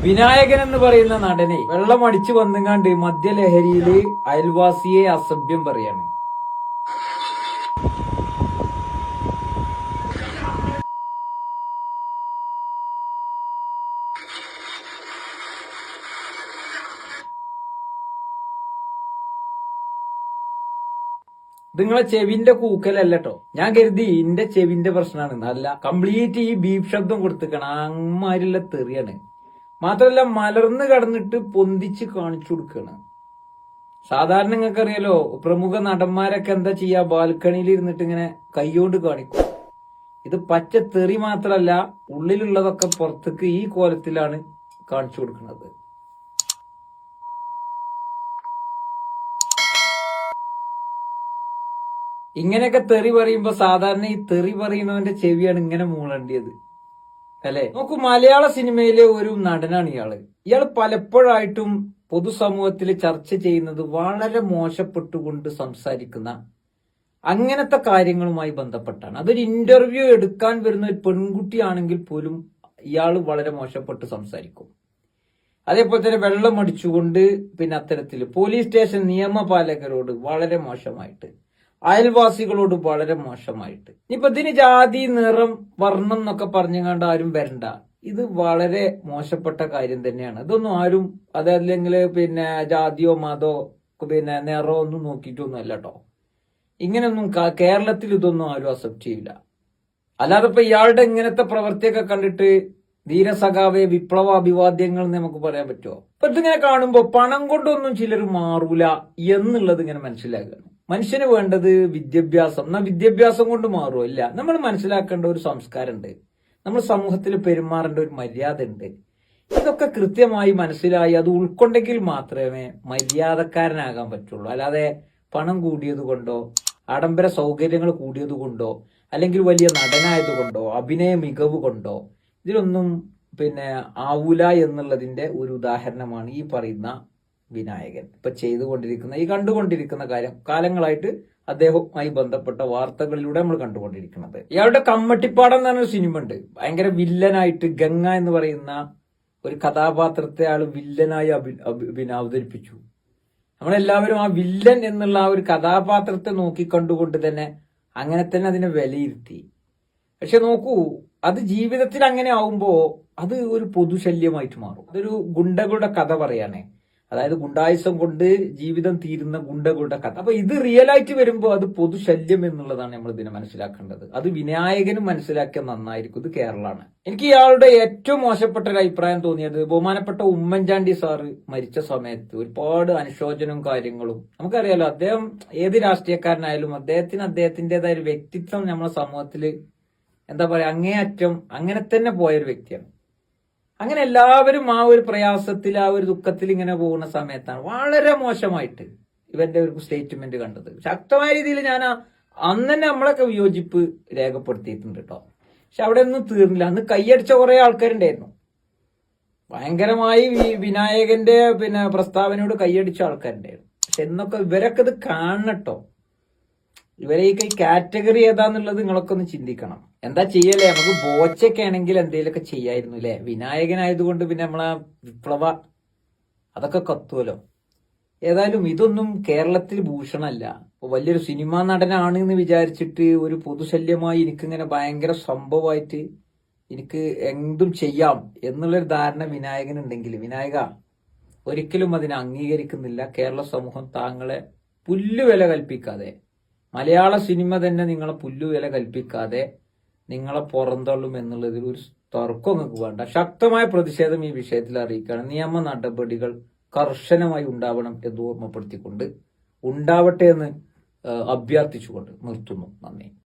വിനായകൻ എന്ന് പറയുന്ന നടനെ വെള്ളം അടിച്ചു വന്നുകാണ്ട് മദ്യലഹരിയില് അയൽവാസിയെ അസഭ്യം പറയാണ്. നിങ്ങളെ ചെവിന്റെ കൂക്കലല്ലോ. ഞാൻ കരുതി ഇന്റെ ചെവിന്റെ പ്രശ്നമാണ്. അല്ല, കംപ്ലീറ്റ് ഈ ബീഫ് ശബ്ദം കൊടുത്തിക്കണം. അമ്മാരില്ല തെറിയാണ്. മാത്രല്ല മലർന്ന് കടന്നിട്ട് പൊന്തിച്ച് കാണിച്ചു കൊടുക്കാണ്. സാധാരണ നിങ്ങൾക്കറിയാലോ, പ്രമുഖ നടന്മാരൊക്കെ എന്താ ചെയ്യാ, ബാൽക്കണിയിൽ ഇരുന്നിട്ട് ഇങ്ങനെ കൈകൊണ്ട് കാണിക്കും. ഇത് പച്ച തെറി മാത്രല്ല, ഉള്ളിലുള്ളതൊക്കെ പുറത്തേക്ക് ഈ കോലത്തിലാണ് കാണിച്ചു കൊടുക്കുന്നത്. ഇങ്ങനെയൊക്കെ തെറി പറയുമ്പോ സാധാരണ ഈ തെറി പറയുന്നവന്റെ ചെവിയാണ് ഇങ്ങനെ മൂളേണ്ടിയത്, അല്ലെ? നോക്കൂ, മലയാള സിനിമയിലെ ഒരു നടനാണ് ഇയാള്. ഇയാൾ പലപ്പോഴായിട്ടും പൊതുസമൂഹത്തിൽ ചർച്ച ചെയ്യുന്നത് വളരെ മോശപ്പെട്ടുകൊണ്ട് സംസാരിക്കുന്ന അങ്ങനത്തെ കാര്യങ്ങളുമായി ബന്ധപ്പെട്ടാണ്. അതൊരു ഇന്റർവ്യൂ എടുക്കാൻ വരുന്ന ഒരു പെൺകുട്ടിയാണെങ്കിൽ പോലും ഇയാൾ വളരെ മോശപ്പെട്ട് സംസാരിക്കും. അതേപോലെ തന്നെ വെള്ളം അടിച്ചുകൊണ്ട്, പിന്നെ അത്തരത്തിൽ പോലീസ് സ്റ്റേഷൻ നിയമപാലകരോട് വളരെ മോശമായിട്ട്, അയൽവാസികളോട് വളരെ മോശമായിട്ട്. ഇനിയിപ്പോ ഇതിന് ജാതി, നിറം, വർണ്ണം എന്നൊക്കെ പറഞ്ഞുകൊണ്ട് ആരും വരണ്ട. ഇത് വളരെ മോശപ്പെട്ട കാര്യം തന്നെയാണ്. ഇതൊന്നും ആരും അതല്ലെങ്കിൽ പിന്നെ ജാതിയോ മതോ പിന്നെ നിറോ ഒന്നും നോക്കിയിട്ടൊന്നും അല്ല കേട്ടോ. ഇങ്ങനെയൊന്നും കേരളത്തിൽ ഇതൊന്നും ആരും അക്സെപ്റ്റ് ചെയ്യില്ല. അല്ലാതെ ഇപ്പൊ ഇയാളുടെ ഇങ്ങനത്തെ പ്രവൃത്തിയൊക്കെ കണ്ടിട്ട് ധീരസഖാവെ വിപ്ലവ അഭിവാദ്യങ്ങൾ എന്ന് നമുക്ക് പറയാൻ പറ്റുമോ? ഇപ്പൊ ഇതിങ്ങനെ കാണുമ്പോ പണം കൊണ്ടൊന്നും ചിലർ മാറൂല എന്നുള്ളത് ഇങ്ങനെ മനസ്സിലാക്കുകയാണ്. മനുഷ്യന് വേണ്ടത് വിദ്യാഭ്യാസം. എന്നാൽ വിദ്യാഭ്യാസം കൊണ്ട് മാറുമോ? ഇല്ല. നമ്മൾ മനസ്സിലാക്കേണ്ട ഒരു സംസ്കാരമുണ്ട്, നമ്മൾ സമൂഹത്തിൽ പെരുമാറേണ്ട ഒരു മര്യാദ ഉണ്ട്. ഇതൊക്കെ കൃത്യമായി മനസ്സിലായി അത് ഉൾക്കൊണ്ടെങ്കിൽ മാത്രമേ മര്യാദക്കാരനാകാൻ പറ്റുള്ളൂ. അല്ലാതെ പണം കൂടിയത് കൊണ്ടോ, ആഡംബര സൗകര്യങ്ങൾ കൂടിയത് കൊണ്ടോ, അല്ലെങ്കിൽ വലിയ നടനായത് കൊണ്ടോ, അഭിനയ മികവ് കൊണ്ടോ ഇതിലൊന്നും പിന്നെ ആവൂല എന്നുള്ളതിന്റെ ഒരു ഉദാഹരണമാണ് ഈ പറയുന്ന വിനായകൻ ഇപ്പൊ ചെയ്തുകൊണ്ടിരിക്കുന്ന, ഈ കണ്ടുകൊണ്ടിരിക്കുന്ന കാര്യം. കാലങ്ങളായിട്ട് അദ്ദേഹവുമായി ബന്ധപ്പെട്ട വാർത്തകളിലൂടെ നമ്മൾ കണ്ടുകൊണ്ടിരിക്കുന്നത്. ഇയാളുടെ കമ്മട്ടിപ്പാടം എന്ന് പറഞ്ഞൊരു സിനിമ ഉണ്ട്. ഭയങ്കര വില്ലനായിട്ട് ഗംഗ എന്ന് പറയുന്ന ഒരു കഥാപാത്രത്തെ ആള് വില്ലനായി അവതരിപ്പിച്ചു. നമ്മളെല്ലാവരും ആ വില്ലൻ എന്നുള്ള ആ ഒരു കഥാപാത്രത്തെ നോക്കിക്കണ്ടുകൊണ്ട് തന്നെ അങ്ങനെ തന്നെ അതിനെ വിലയിരുത്തി. പക്ഷെ നോക്കൂ, അത് ജീവിതത്തിൽ അങ്ങനെ ആവുമ്പോ അത് ഒരു പൊതുശല്യമായിട്ട് മാറും. അതൊരു ഗുണ്ടകളുടെ കഥ പറയാനേ, അതായത് ഗുണ്ടായുസം കൊണ്ട് ജീവിതം തീരുന്ന ഗുണ്ടകളുടെ കഥ. അപ്പൊ ഇത് റിയൽ ആയിട്ട് വരുമ്പോൾ അത് പൊതുശല്യം എന്നുള്ളതാണ് നമ്മൾ ഇതിനെ മനസ്സിലാക്കേണ്ടത്. അത് വിനായകനും മനസ്സിലാക്കിയ നന്നായിരിക്കും. ഇത് കേരളമാണ്. എനിക്ക് ഇയാളുടെ ഏറ്റവും മോശപ്പെട്ട ഒരു അഭിപ്രായം തോന്നിയത്, ബഹുമാനപ്പെട്ട ഉമ്മൻചാണ്ടി സാറ് മരിച്ച സമയത്ത് ഒരുപാട് അനുശോചനവും കാര്യങ്ങളും. നമുക്കറിയാലോ, അദ്ദേഹം ഏത് രാഷ്ട്രീയക്കാരനായാലും അദ്ദേഹത്തിന് അദ്ദേഹത്തിൻ്റെതായ ഒരു വ്യക്തിത്വം നമ്മുടെ സമൂഹത്തില് എന്താ പറയാ, അങ്ങേയറ്റം അങ്ങനെ തന്നെ പോയൊരു വ്യക്തിയാണ്. അങ്ങനെ എല്ലാവരും ആ ഒരു പ്രയാസത്തിൽ, ആ ഒരു ദുഃഖത്തിൽ ഇങ്ങനെ പോകുന്ന സമയത്താണ് വളരെ മോശമായിട്ട് ഇവന്റെ ഒരു സ്റ്റേറ്റ്മെന്റ് കണ്ടത്. ശക്തമായ രീതിയിൽ ഞാൻ അന്ന് തന്നെ നമ്മളൊക്കെ വിയോജിപ്പ് രേഖപ്പെടുത്തിയിട്ടുണ്ട് കേട്ടോ. പക്ഷെ അവിടെ ഒന്നും തീർന്നില്ല. അന്ന് കൈയടിച്ച കുറെ ആൾക്കാരുണ്ടായിരുന്നു. ഭയങ്കരമായി വിനായകന്റെ പിന്നെ പ്രസ്താവനയോട് കൈയടിച്ച ആൾക്കാരുണ്ടായിരുന്നു. പക്ഷെ എന്നൊക്കെ ഇവരൊക്കെ ഇത് കാണട്ടോ. ഇവരെ ഈ കാറ്റഗറി ഏതാന്നുള്ളത് നിങ്ങളൊക്കെ ഒന്ന് ചിന്തിക്കണം. എന്താ ചെയ്യല്ലേ, നമുക്ക് ബോച്ചൊക്കെ ആണെങ്കിൽ എന്തെങ്കിലുമൊക്കെ ചെയ്യായിരുന്നു അല്ലെ. വിനായകനായതുകൊണ്ട് പിന്നെ നമ്മളാ വിപ്ലവ അതൊക്കെ കത്തുമല്ലോ. ഏതായാലും ഇതൊന്നും കേരളത്തിൽ ഭൂഷണമല്ല. വലിയൊരു സിനിമാ നടനാണ് എന്ന് വിചാരിച്ചിട്ട് ഒരു പൊതുശല്യമായി എനിക്കിങ്ങനെ ഭയങ്കര സംഭവമായിട്ട് എനിക്ക് എന്തും ചെയ്യാം എന്നുള്ളൊരു ധാരണ വിനായകനുണ്ടെങ്കിൽ, വിനായക ഒരിക്കലും അതിനെ അംഗീകരിക്കുന്നില്ല. കേരള സമൂഹം താങ്കളെ പുല്ലുവില കൽപ്പിക്കാതെ, മലയാള സിനിമ തന്നെ നിങ്ങളെ പുല്ലുവില കൽപ്പിക്കാതെ നിങ്ങളെ പുറന്തള്ളും എന്നുള്ളതിൽ ഒരു തർക്കം നിങ്ങൾക്ക് വേണ്ട. ശക്തമായ പ്രതിഷേധം ഈ വിഷയത്തിൽ അറിയിക്കുകയാണ്. നിയമ നടപടികൾ കർശനമായി ഉണ്ടാവണം എന്ന് ഓർമ്മപ്പെടുത്തിക്കൊണ്ട്, ഉണ്ടാവട്ടെ എന്ന് അഭ്യർത്ഥിച്ചുകൊണ്ട് നിർത്തുന്നു. നന്ദി.